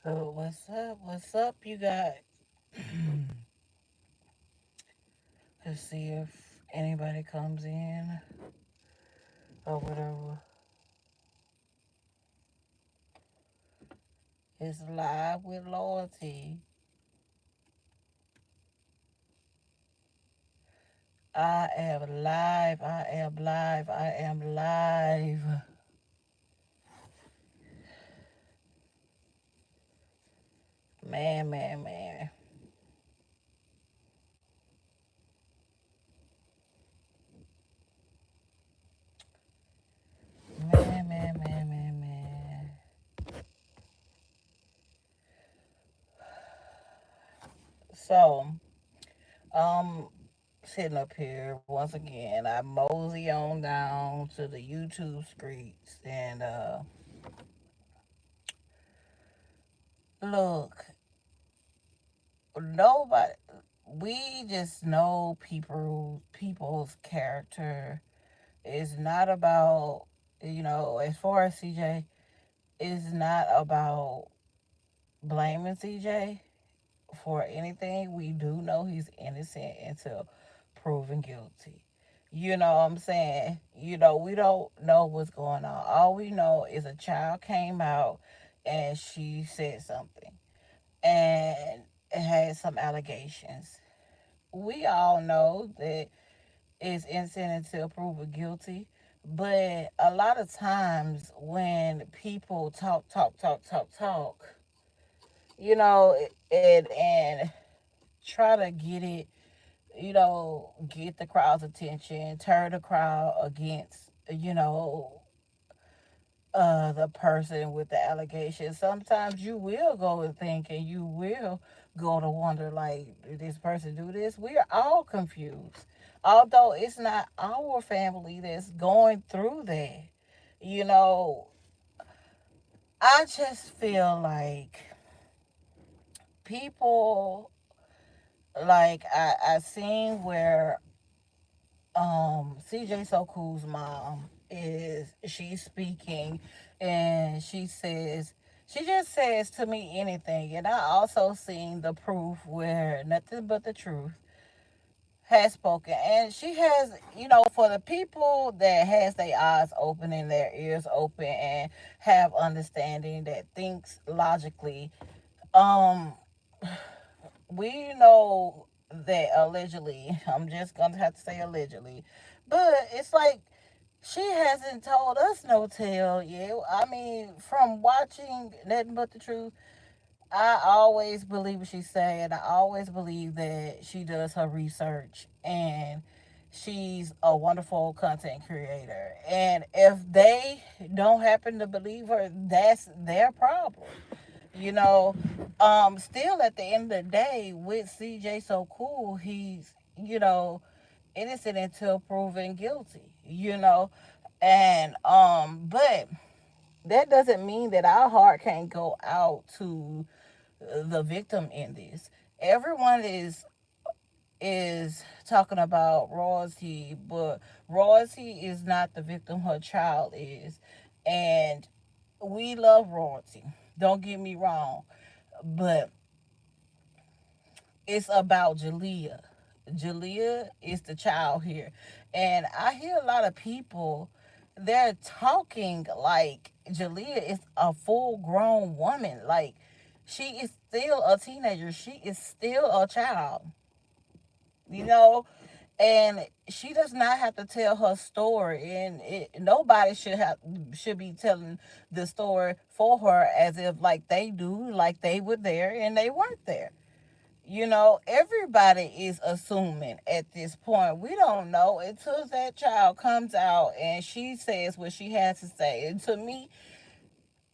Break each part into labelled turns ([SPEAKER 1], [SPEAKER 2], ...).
[SPEAKER 1] So what's up? What's up, you guys? Let's see if anybody comes in or whatever. It's live with loyalty. I am live. I am live. I am live. Man, man, man. Man, man, man, man, man. So, um, sitting up here once again, I mosey on down to the YouTube streets and look, nobody, we just know people's character is not about, as far as CJ, it's not about blaming CJ for anything. We do know he's innocent until proven guilty. You know what I'm saying? We don't know what's going on. All we know is a child came out and she said something and it had some allegations. We all know that it's innocent until proven guilty. But a lot of times when people talk, and try to get the crowd's attention, turn the crowd against, the person with the allegation. Sometimes you will go and think, and you will go to wonder, like, did this person do this? We are all confused. Although it's not our family that's going through that. You know, I just feel like people, like, I seen where CJ So Cool's mom is, she's speaking, and she just says to me anything. And I also seen the proof where Nothing But the Truth has spoken, and she has, for the people that has their eyes open and their ears open and have understanding that thinks logically. um we know that allegedly, I'm just gonna have to say allegedly, but it's like she hasn't told us no tale yet. I mean, from watching Nothing But the Truth, I always believe what she's saying. I always believe that she does her research and she's a wonderful content creator. And if they don't happen to believe her, that's their problem. You know, still at the end of the day, with CJ So Cool, he's, innocent until proven guilty, and but that doesn't mean that our heart can't go out to the victim in this. Everyone is talking about royalty, but royalty is not the victim, her child is. And we love royalty, don't get me wrong, but it's about Jalea. Jalea is the child here. And I hear a lot of people, they're talking like Jalea is a full grown woman. Like, she is still a teenager. She is still a child, you know? And she does not have to tell her story, and nobody should be telling the story for her as if like they do, like they were there and they weren't there. Everybody is assuming at this point. We don't know until that child comes out and she says what she has to say. And to me,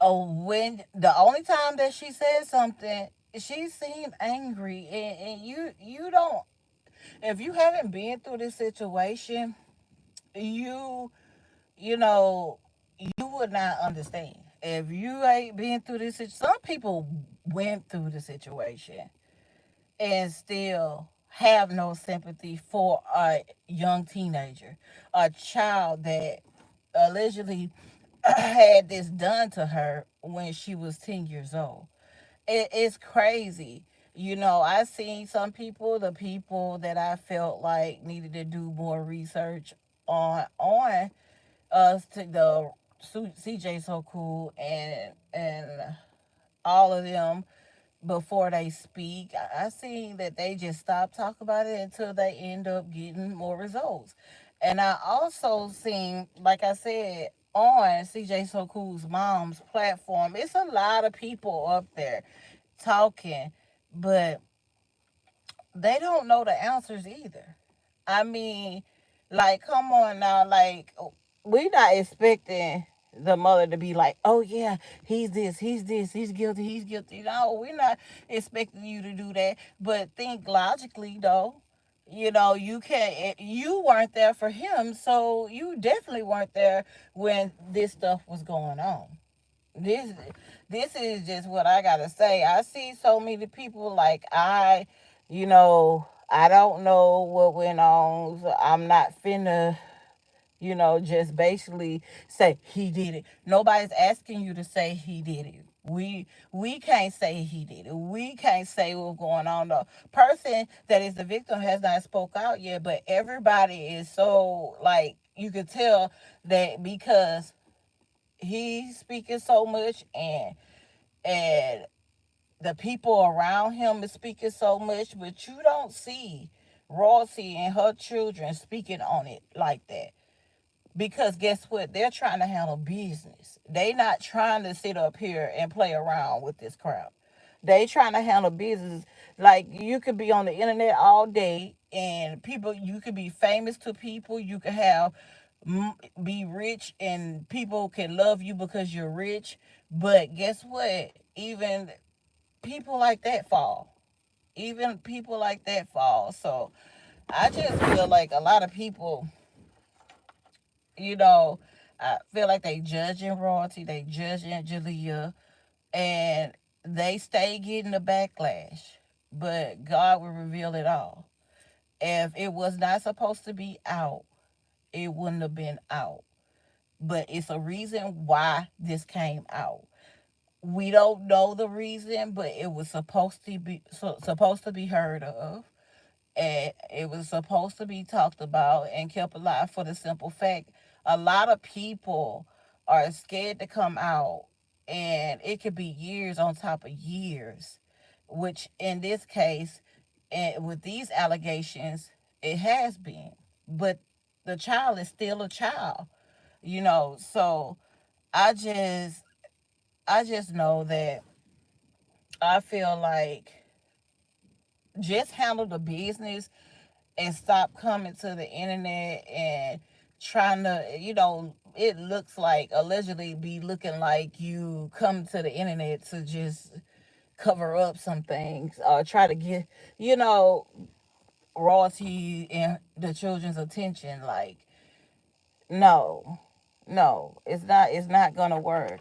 [SPEAKER 1] when the only time that she said something, she seemed angry. And you don't, if you haven't been through this situation, you you know you would not understand. If you ain't been through this, some people went through the situation and still have no sympathy for a young teenager, a child that allegedly had this done to her when she was 10 years old. it's crazy. I seen some people, the people that I felt like needed to do more research on us to the CJ So Cool and all of them before they speak. I seen that they just stop talking about it until they end up getting more results. And I also seen, like I said, on CJ So Cool's mom's platform, it's a lot of people up there talking, but they don't know the answers either. I mean, like, come on now, like, we not expecting the mother to be like, oh yeah, he's this, he's guilty, he's guilty. No, we're not expecting you to do that. But think logically though. You can't. You weren't there for him, so you definitely weren't there when this stuff was going on. This is just what I gotta say. I see so many people like I don't know what went on. So I'm not finna, just basically say he did it. Nobody's asking you to say he did it. We can't say he did it. We can't say what's going on. The person that is the victim has not spoke out yet, but everybody is so like you could tell that because he's speaking so much and the people around him is speaking so much, but you don't see Royalty and her children speaking on it like that. Because guess what? They're trying to handle business. They not trying to sit up here and play around with this crap. They trying to handle business. Like you could be on the internet all day and people you could be famous to people. You could have be rich and people can love you because you're rich. But guess what? Even people like that fall. Even people like that fall. So I just feel like a lot of people, you know, I feel like they judging Royalty, they judging Jalea, and they stay getting the backlash. But God will reveal it all. If it was not supposed to be out, it wouldn't have been out. But it's a reason why this came out. We don't know the reason, but it was supposed to be heard of, and it was supposed to be talked about and kept alive for the simple fact a lot of people are scared to come out, and it could be years on top of years, which in this case, and with these allegations, it has been. But the child is still a child, So I just, I just know that I feel like just handle the business and stop coming to the internet and trying to, it looks like allegedly be looking like you come to the internet to just cover up some things or try to get, you know, Royalty and the children's attention. Like, no, no, it's not gonna work.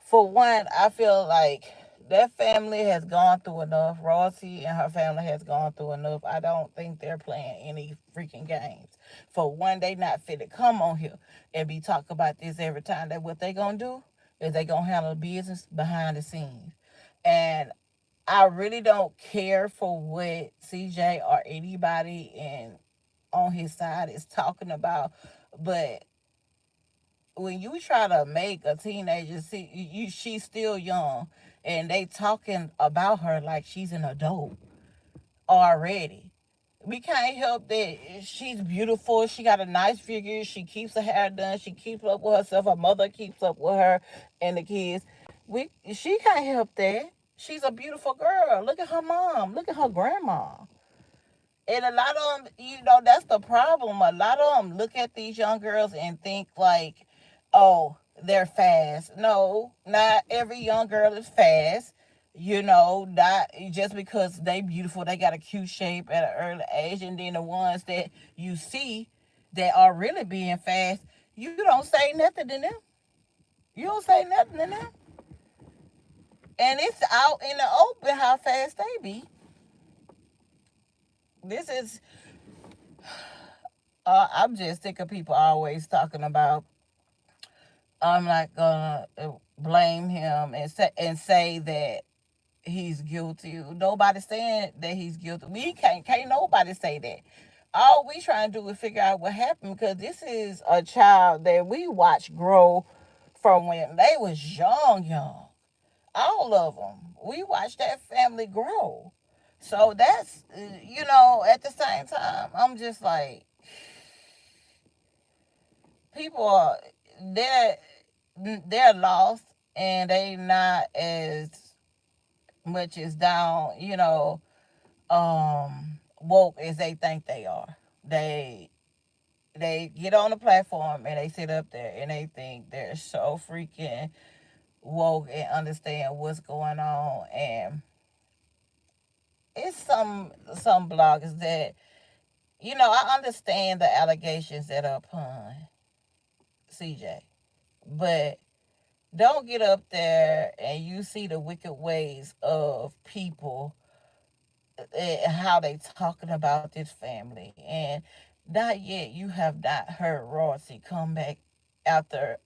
[SPEAKER 1] For one, I feel like that family has gone through enough. Royalty and her family has gone through enough. I don't think they're playing any freaking games. For one, they not fit to come on here and be talking about this every time. That what they gonna do is they gonna handle business behind the scenes. And I really don't care for what CJ or anybody in on his side is talking about, but when you try to make a teenager see she's still young and they talking about her like she's an adult already. We can't help that she's beautiful. She got a nice figure. She keeps her hair done. She keeps up with herself. Her mother keeps up with her and the kids. She can't help that. She's a beautiful girl. Look at her mom. Look at her grandma. And a lot of them, that's the problem. A lot of them look at these young girls and think like, oh, they're fast. No, not every young girl is fast. Not just because they beautiful, they got a cute shape at an early age. And then the ones that you see that are really being fast, you don't say nothing to them. You don't say nothing to them. And it's out in the open how fast they be. This is I'm just sick of people always talking about I'm not gonna blame him and say that he's guilty. Nobody's saying that he's guilty. We can't nobody say that. All we trying to do is figure out what happened, because this is a child that we watched grow from when they was young. All of them. We watched that family grow. So that's, at the same time, I'm just like, people are, they're they're lost, and they not as much as down, woke as they think they are. They get on the platform and they sit up there and they think they're so freaking woke and understand what's going on. And it's some bloggers that, I understand the allegations that are upon CJ, but don't get up there and you see the wicked ways of people, how they talking about this family, and not yet you have not heard Royalty come back after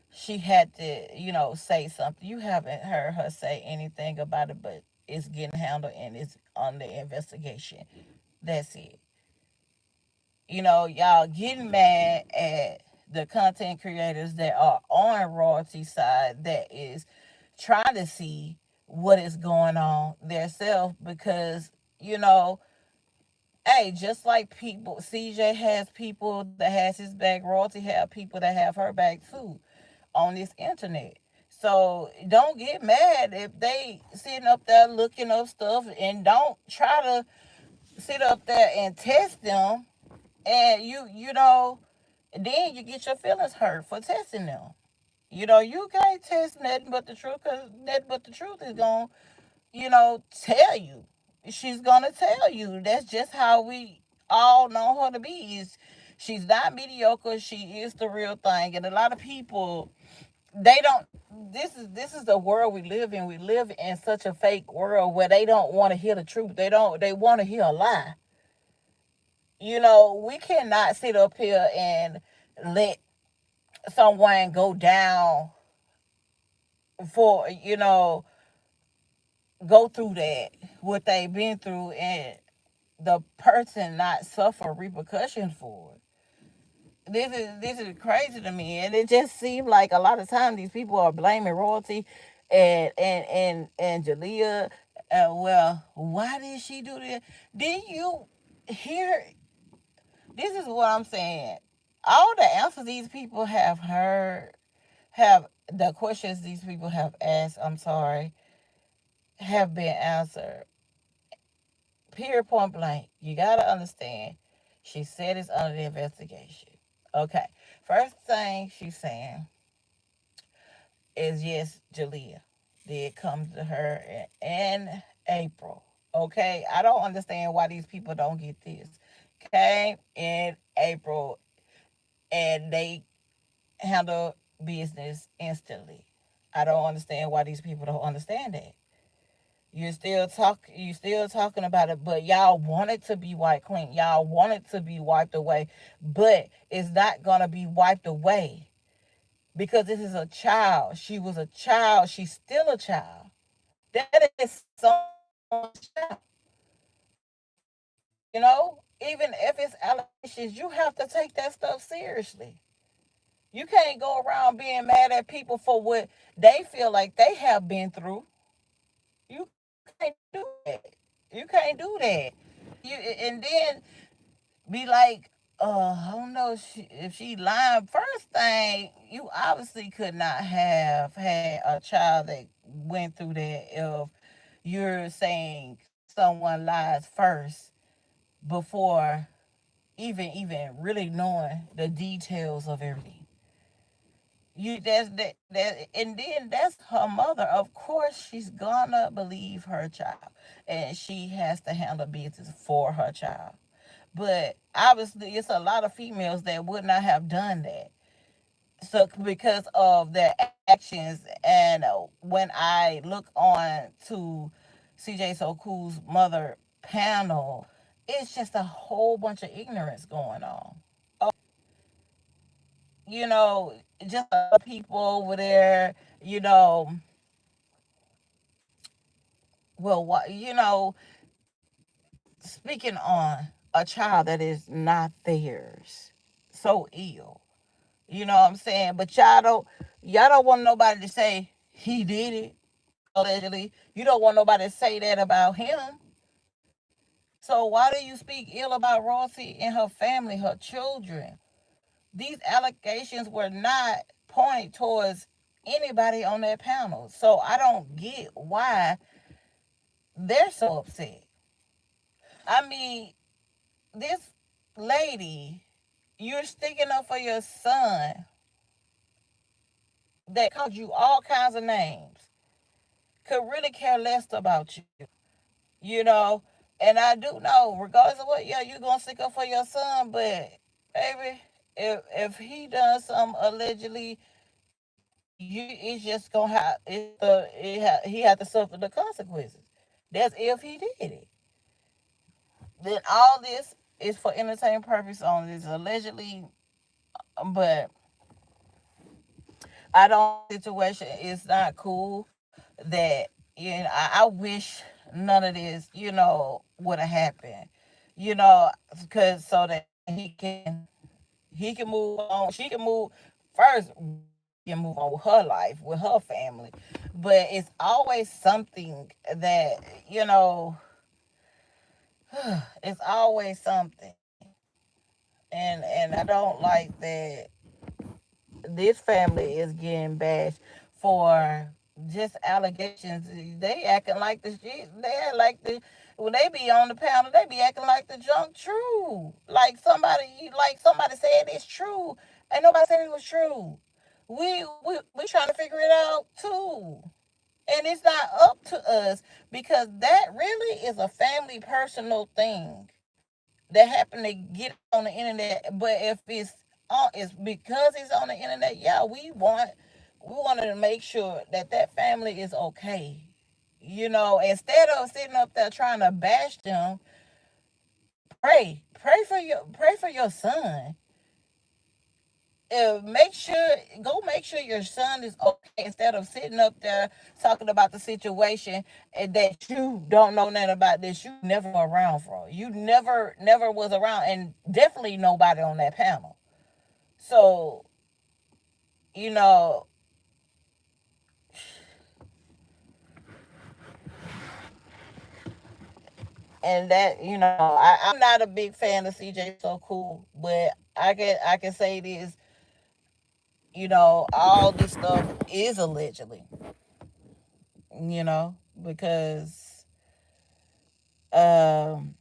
[SPEAKER 1] she had to, say something. You haven't heard her say anything about it, but it's getting handled and it's under investigation. That's it. Y'all getting mad at the content creators that are on Royalty side that is trying to see what is going on themselves, because, you know, hey, just like people, CJ has people that has his back, Royalty have people that have her back too on this internet. So don't get mad if they sitting up there looking up stuff, and don't try to sit up there and test them, and then you get your feelings hurt for testing them. You can't test nothing but the truth, because nothing but the truth is going to, tell you. She's going to tell you. That's just how we all know her to be. She's not mediocre. She is the real thing. And a lot of people, they don't, this is the world we live in. We live in such a fake world where they don't want to hear the truth. They want to hear a lie. We cannot sit up here and let someone go down for, go through that, what they've been through, and the person not suffer repercussions for it. This is crazy to me, and it just seems like a lot of time these people are blaming Royalty and Jalea. Well, why did she do this? Did you hear? This is what I'm saying. All the answers these people have heard, have the questions these people have asked, I'm sorry, have been answered. Period, point blank. You gotta understand. She said it's under the investigation. Okay. First thing she's saying is, yes, Jalea did come to her in April. Okay. I don't understand why these people don't get this. Came in April, and they handle business instantly. I don't understand why these people don't understand that. You still talking about it, but y'all want it to be wiped clean. Y'all want it to be wiped away, but it's not gonna be wiped away, because this is a child. She was a child. She's still a child. That is someone's child. Even if it's allegations, you have to take that stuff seriously. You can't go around being mad at people for what they feel like they have been through. You can't do that. You can't do that. And then be like, I don't know if she lying. First thing, you obviously could not have had a child that went through that if you're saying someone lies first before even really knowing the details of everything. And then that's her mother. Of course, she's gonna believe her child, and she has to handle business for her child. But obviously, it's a lot of females that would not have done that. So because of their actions, and when I look on to CJ So Cool's mother panel, it's just a whole bunch of ignorance going on. You know, just people over there, you know, well, what, speaking on a child that is not theirs, so ill. You know what I'm saying? But y'all don't want nobody to say he did it allegedly. You don't want nobody to say that about him. So why do you speak ill about Rosie and her family, her children? These allegations were not pointed towards anybody on that panel. So I don't get why they're so upset. I mean, this lady, you're sticking up for your son that called you all kinds of names, could really care less about you know. And I do know, regardless of what, yeah, you're gonna stick up for your son, but baby, if he does something allegedly, you it's just gonna have he had to suffer the consequences. That's if he did it. Then all this is for entertainment purpose only. It's allegedly, but I don't situation is not cool. That I wish none of this would have happened. Because so that he can move on. She can move first. Can move on with her life with her family, but it's always something that it's always something, and I don't like that this family is getting bashed for just allegations. They acting like they act like when they be on the panel, they be acting like the junk true. Like somebody said it's true. Ain't nobody said it was true. We trying to figure it out too. And it's not up to us because that really is a family personal thing that happened to get on the internet. But if it's because it's on the internet, yeah, we wanted to make sure that that family is okay. Instead of sitting up there trying to bash them, pray for your son. Make sure your son is okay instead of sitting up there talking about the situation and that you don't know nothing about this. You never were around for. You never was around, and definitely nobody on that panel. So you know, and that I'm not a big fan of CJ So Cool, but I can say this. All this stuff is allegedly. Because um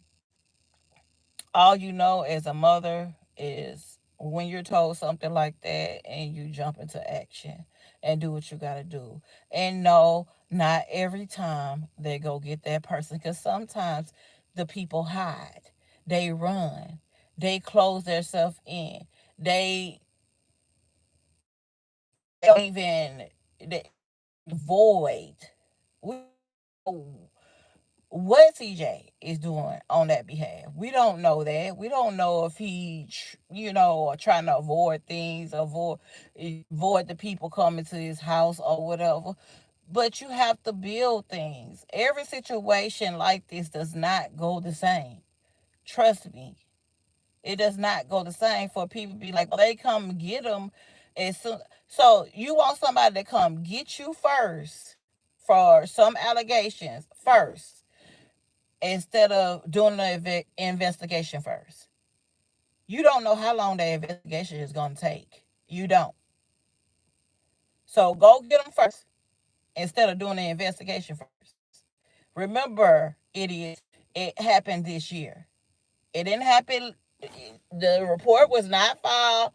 [SPEAKER 1] all you know as a mother is when you're told something like that and you jump into action and do what you got to do. And no, not every time they go get that person, because sometimes the people hide, they run, they close themselves in, they don't even they void. We what CJ is doing on that behalf. We don't know that. We don't know if he, trying to avoid things, avoid the people coming to his house or whatever. But you have to build things. Every situation like this does not go the same. Trust me, it does not go the same for people to be like, oh, they come get them. So you want somebody to come get you first for some allegations first instead of doing the investigation first. You don't know how long the investigation is going to take. You don't. So go get them first instead of doing the investigation first. Remember, idiots, it happened this year. It didn't happen. The report was not filed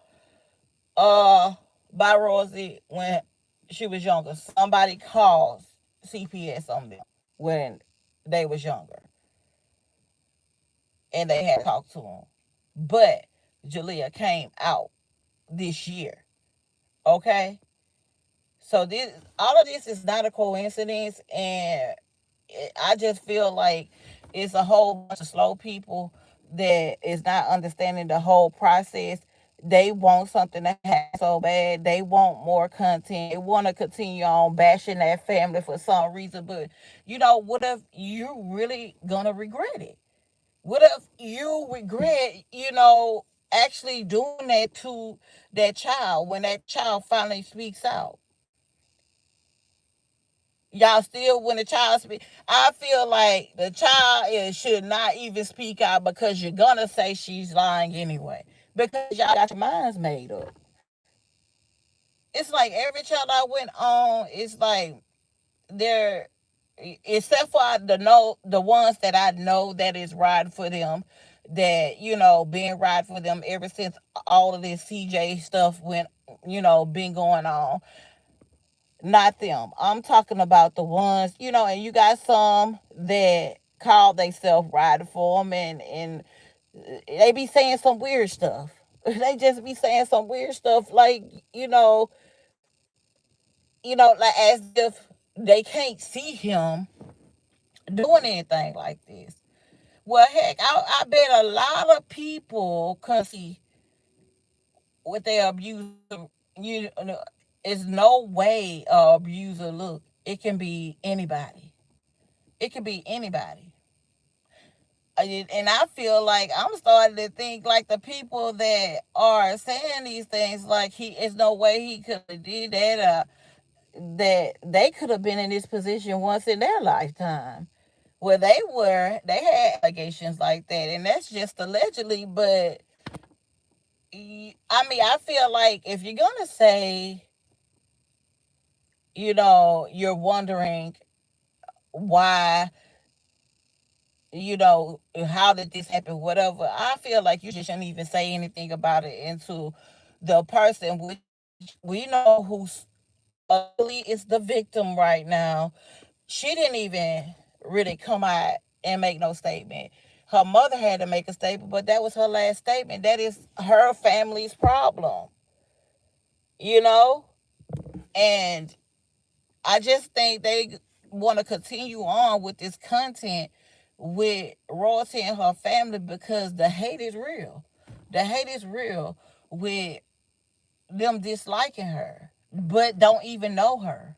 [SPEAKER 1] uh, by Rosie when she was younger. Somebody called CPS on them when they was younger, and they had to talk to him. But Jalea came out this year. Okay, so this all of this is not a coincidence, and I just feel like it's a whole bunch of slow people that is not understanding the whole process. They want something to happen so bad. They want more content. They want to continue on bashing that family for some reason. But what if you really gonna regret it? What if you regret, actually doing that to that child when that child finally speaks out? Y'all still, when the child speak, I feel like the child should not even speak out, because you're gonna say she's lying anyway, because y'all got your minds made up. It's like every child I went on, it's like they're, except for the ones that I know that is riding for them, that been riding for them ever since all of this CJ stuff went, been going on. Not them. I'm talking about the ones, and you got some that call themselves riding for them, and they be saying some weird stuff. They just be saying some weird stuff, like, like as if they can't see him doing anything like this. Well, heck, I bet a lot of people can see what their abuser, you know, is no way a abuser look. It can be anybody. It can be anybody. And I feel like I'm starting to think like the people that are saying these things, like he is no way he could have did that, that they could have been in this position once in their lifetime, where they had allegations like that, and that's just allegedly. But I mean, I feel like if you're gonna say, you're wondering why, how did this happen, whatever, I feel like you just shouldn't even say anything about it into the person, which we know who's really is the victim right now. She didn't even really come out and make no statement. Her mother had to make a statement, but that was her last statement. That is her family's problem, you know? And I just think they want to continue on with this content with Royalty and her family, because the hate is real. The hate is real with them disliking her, but don't even know her.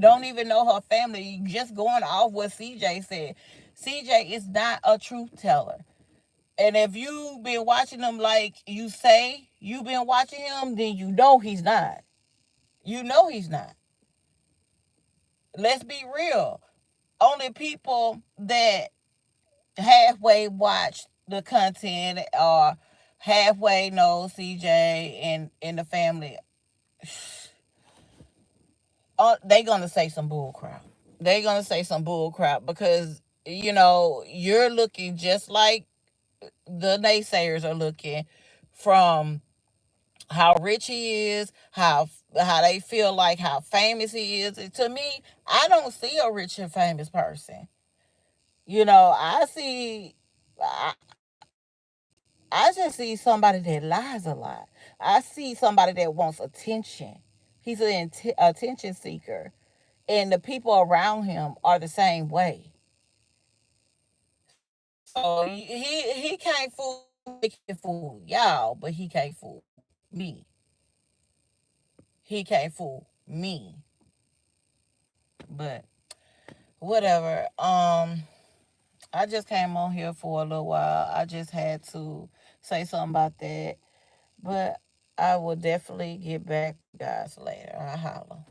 [SPEAKER 1] Don't even know her family. Just going off what CJ said. CJ is not a truth teller. And if you've been watching him like you say you've been watching him, then you know he's not. You know he's not. Let's be real. Only people that halfway watch the content or halfway know CJ and the family, they gonna say some bull crap. They gonna say some bull crap, because you're looking just like the naysayers are looking, from how rich he is, how they feel like how famous he is. To me, I don't see a rich and famous person. I see, I, I just see somebody that lies a lot. I see somebody that wants attention. He's an attention seeker, and the people around him are the same way. So he can't fool me, he can fool y'all, but he can't fool me. He can't fool me. But whatever. I just came on here for a little while. I just had to say something about that. But I will definitely get back with you guys later. I holla.